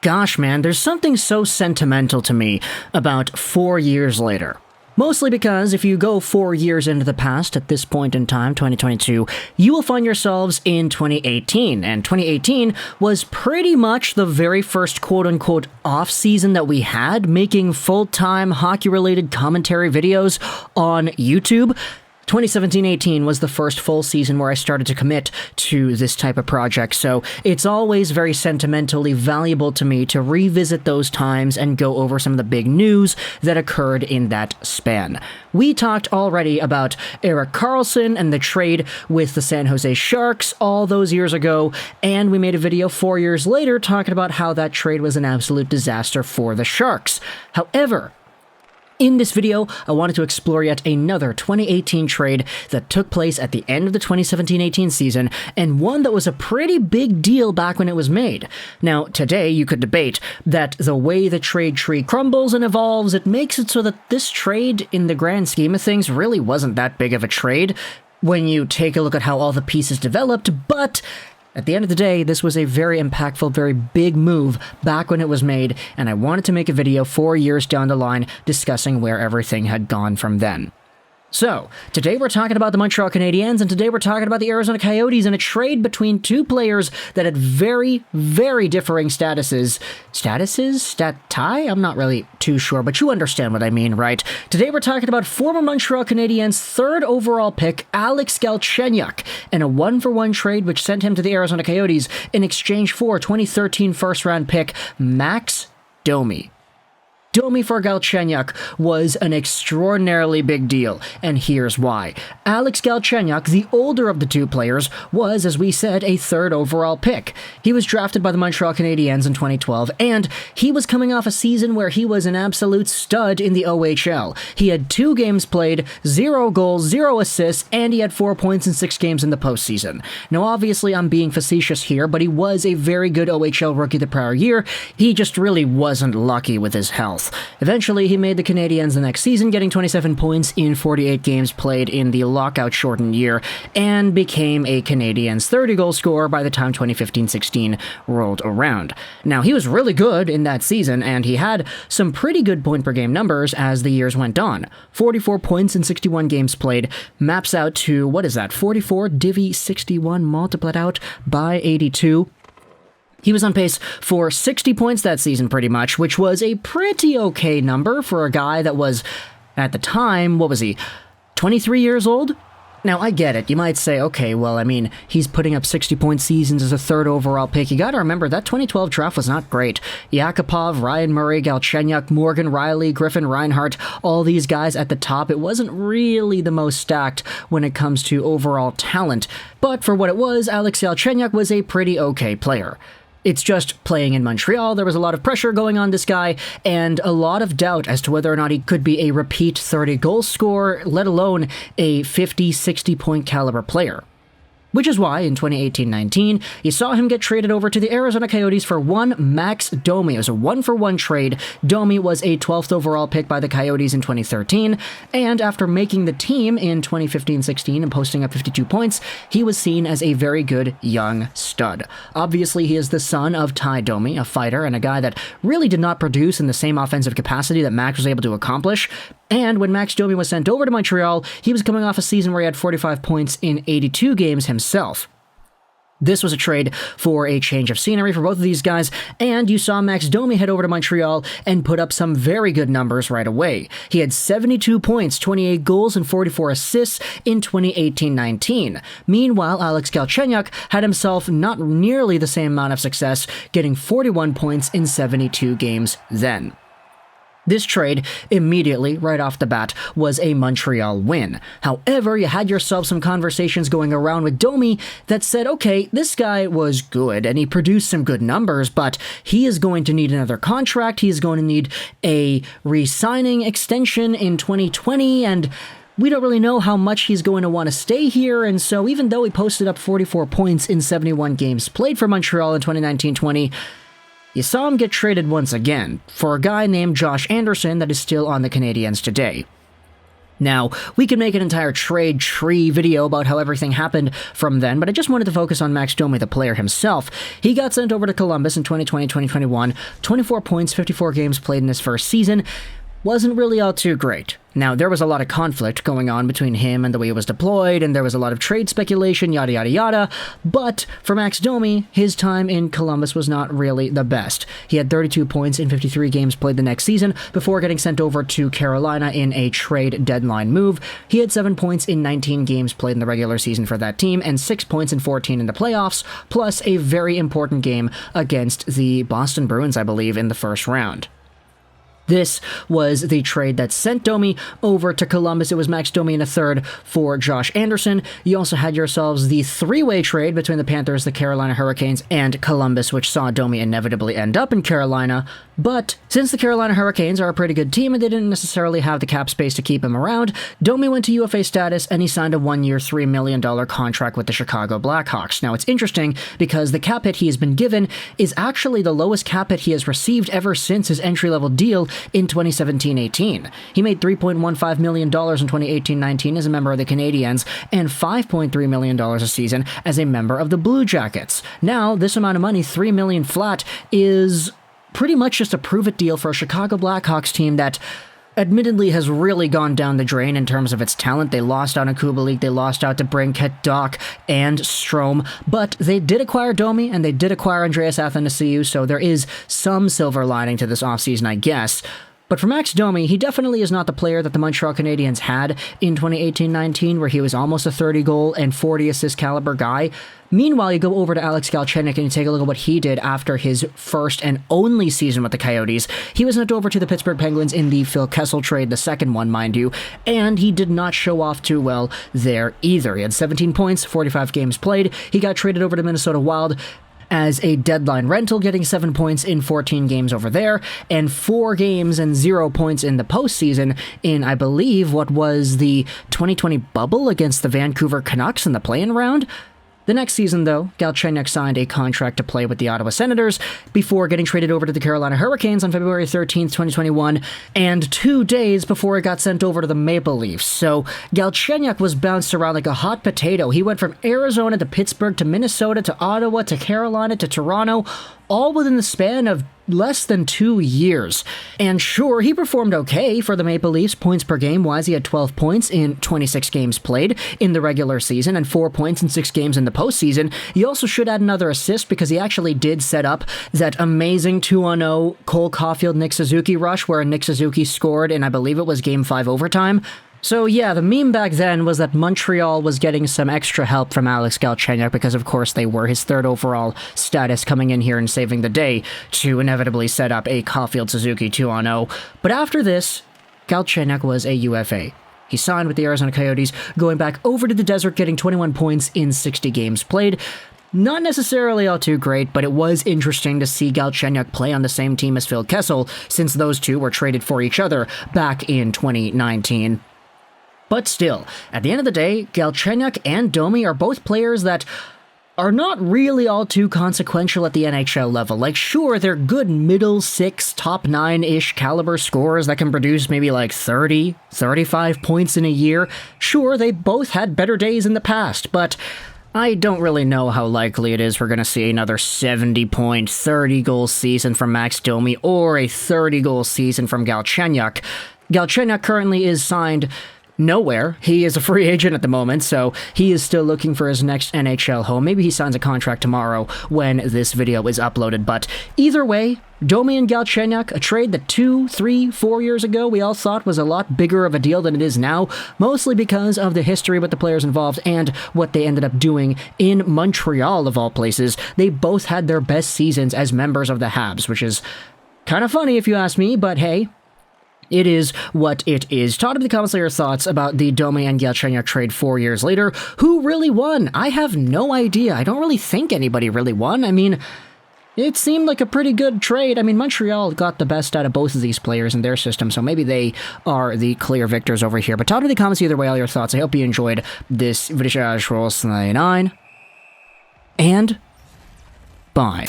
Gosh, man, there's something so sentimental to me about 4 years later. Mostly because if you go 4 years into the past at this point in time, 2022, you will find yourselves in 2018. And 2018 was pretty much the very first quote-unquote off-season that we had, making full-time hockey-related commentary videos on YouTube. 2017-18 was the first full season where I started to commit to this type of project, so it's always very sentimentally valuable to me to revisit those times and go over some of the big news that occurred in that span. We talked already about Erik Karlsson and the trade with the San Jose Sharks all those years ago, and we made a video 4 years later talking about how that trade was an absolute disaster for the Sharks. However, in this video, I wanted to explore yet another 2018 trade that took place at the end of the 2017-18 season, and one that was a pretty big deal back when it was made. Now, today you could debate that the way the trade tree crumbles and evolves, it makes it so that this trade, in the grand scheme of things, really wasn't that big of a trade when you take a look at how all the pieces developed, but at the end of the day, this was a very impactful, very big move back when it was made, and I wanted to make a video 4 years down the line discussing where everything had gone from then. So, today we're talking about the Montreal Canadiens, and today we're talking about the Arizona Coyotes and a trade between two players that had very, very differing statuses. Stati? I'm not really too sure, but you understand what I mean, right? Today we're talking about former Montreal Canadiens' third overall pick, Alex Galchenyuk, and a one-for-one trade which sent him to the Arizona Coyotes in exchange for 2013 first-round pick, Max Domi. Domi for Galchenyuk was an extraordinarily big deal, and here's why. Alex Galchenyuk, the older of the two players, was, as we said, a third overall pick. He was drafted by the Montreal Canadiens in 2012, and he was coming off a season where he was an absolute stud in the OHL. He had 2 games played, 0 goals, 0 assists, and he had 4 points in 6 games in the postseason. Now, obviously, I'm being facetious here, but he was a very good OHL rookie the prior year. He just really wasn't lucky with his health. Eventually, he made the Canadiens the next season, getting 27 points in 48 games played in the lockout-shortened year, and became a Canadiens 30-goal scorer by the time 2015-16 rolled around. Now, he was really good in that season, and he had some pretty good point-per-game numbers as the years went on. 44 points in 61 games played maps out to, 44 divvy 61 multiplied out by 82. He was on pace for 60 points that season pretty much, which was a pretty okay number for a guy that was, at the time, 23 years old? Now, I get it. You might say, okay, well, I mean, he's putting up 60-point seasons as a third overall pick. You gotta remember, that 2012 draft was not great. Yakupov, Ryan Murray, Galchenyuk, Morgan Riley, Griffin Reinhart, all these guys at the top, it wasn't really the most stacked when it comes to overall talent. But for what it was, Alex Galchenyuk was a pretty okay player. It's just playing in Montreal, there was a lot of pressure going on this guy, and a lot of doubt as to whether or not he could be a repeat 30-goal scorer, let alone a 50, 60-point caliber player. Which is why, in 2018-19, you saw him get traded over to the Arizona Coyotes for one Max Domi. It was a one-for-one trade. Domi was a 12th overall pick by the Coyotes in 2013, and after making the team in 2015-16 and posting up 52 points, he was seen as a very good young stud. Obviously, he is the son of Ty Domi, a fighter, and a guy that really did not produce in the same offensive capacity that Max was able to accomplish. And when Max Domi was sent over to Montreal, he was coming off a season where he had 45 points in 82 games himself. This was a trade for a change of scenery for both of these guys, and you saw Max Domi head over to Montreal and put up some very good numbers right away. He had 72 points, 28 goals, and 44 assists in 2018-19. Meanwhile, Alex Galchenyuk had himself not nearly the same amount of success, getting 41 points in 72 games then. This trade, immediately, right off the bat, was a Montreal win. However, you had yourself some conversations going around with Domi that said, okay, this guy was good, and he produced some good numbers, but he is going to need another contract, he is going to need a re-signing extension in 2020, and we don't really know how much he's going to want to stay here, and so even though he posted up 44 points in 71 games played for Montreal in 2019-20, you saw him get traded once again for a guy named Josh Anderson that is still on the Canadiens today. Now, we could make an entire trade tree video about how everything happened from then, but I just wanted to focus on Max Domi, the player himself. He got sent over to Columbus in 2020-2021, 24 points, 54 games played in his first season. Wasn't really all too great. Now, there was a lot of conflict going on between him and the way he was deployed, and there was a lot of trade speculation, yada yada yada, but for Max Domi, his time in Columbus was not really the best. He had 32 points in 53 games played the next season before getting sent over to Carolina in a trade deadline move. He had 7 points in 19 games played in the regular season for that team, and 6 points in 14 in the playoffs, plus a very important game against the Boston Bruins, I believe, in the first round. This was the trade that sent Domi over to Columbus. It was Max Domi in a third for Josh Anderson. You also had yourselves the three-way trade between the Panthers, the Carolina Hurricanes, and Columbus, which saw Domi inevitably end up in Carolina. But since the Carolina Hurricanes are a pretty good team and they didn't necessarily have the cap space to keep him around, Domi went to UFA status and he signed a one-year, $3 million contract with the Chicago Blackhawks. Now, it's interesting because the cap hit he has been given is actually the lowest cap hit he has received ever since his entry-level deal in 2017-18. He made $3.15 million in 2018-19 as a member of the Canadiens and $5.3 million a season as a member of the Blue Jackets. Now, this amount of money, $3 million flat, is pretty much just a prove-it deal for a Chicago Blackhawks team that admittedly has really gone down the drain in terms of its talent. They lost out on Kubalik, they lost out to Brinket, Doc, and Strome, but they did acquire Domi, and they did acquire Andreas Athanasiou, so there is some silver lining to this offseason, I guess. But for Max Domi, he definitely is not the player that the Montreal Canadiens had in 2018-19, where he was almost a 30-goal and 40-assist caliber guy. Meanwhile, you go over to Alex Galchenyuk and you take a look at what he did after his first and only season with the Coyotes. He was sent over to the Pittsburgh Penguins in the Phil Kessel trade, the second one, mind you, and he did not show off too well there either. He had 17 points, 45 games played. He got traded over to Minnesota Wild as a deadline rental, getting 7 points in 14 games over there, and 4 games and 0 points in the postseason in, I believe, what was the 2020 bubble against the Vancouver Canucks in the play-in round. The next season, though, Galchenyuk signed a contract to play with the Ottawa Senators before getting traded over to the Carolina Hurricanes on February 13th, 2021, and 2 days before he got sent over to the Maple Leafs. So Galchenyuk was bounced around like a hot potato. He went from Arizona to Pittsburgh to Minnesota to Ottawa to Carolina to Toronto, all within the span of less than 2 years. And sure, he performed okay for the Maple Leafs points per game wise. He had 12 points in 26 games played in the regular season and 4 points in 6 games in the postseason. He also should add another assist because he actually did set up that amazing 2-0 Cole Caulfield-Nick Suzuki rush where Nick Suzuki scored in, I believe it was Game 5 overtime. So yeah, the meme back then was that Montreal was getting some extra help from Alex Galchenyuk because of course they were his third overall status coming in here and saving the day to inevitably set up a Caulfield-Suzuki 2-0. But after this, Galchenyuk was a UFA. He signed with the Arizona Coyotes, going back over to the desert, getting 21 points in 60 games played. Not necessarily all too great, but it was interesting to see Galchenyuk play on the same team as Phil Kessel, since those two were traded for each other back in 2019. But still, at the end of the day, Galchenyuk and Domi are both players that are not really all too consequential at the NHL level. Like, sure, they're good middle six, top 9-ish caliber scorers that can produce maybe like 30, 35 points in a year. Sure, they both had better days in the past, but I don't really know how likely it is we're going to see another 70-point, 30-goal season from Max Domi or a 30-goal season from Galchenyuk. Galchenyuk currently is signed nowhere. He is a free agent at the moment, so he is still looking for his next NHL home. Maybe he signs a contract tomorrow when this video is uploaded, but either way, Domi and Galchenyuk, a trade that 2, 3, 4 years ago we all thought was a lot bigger of a deal than it is now, mostly because of the history with the players involved and what they ended up doing in Montreal, of all places. They both had their best seasons as members of the Habs, which is kind of funny if you ask me, but hey, it is what it is. Talk in the comments your thoughts about the Domi and Galchenyuk trade 4 years later. Who really won? I have no idea. I don't really think anybody really won. I mean, it seemed like a pretty good trade. I mean, Montreal got the best out of both of these players in their system, so maybe they are the clear victors over here. But talk in the comments either way all your thoughts. I hope you enjoyed this video. And bye.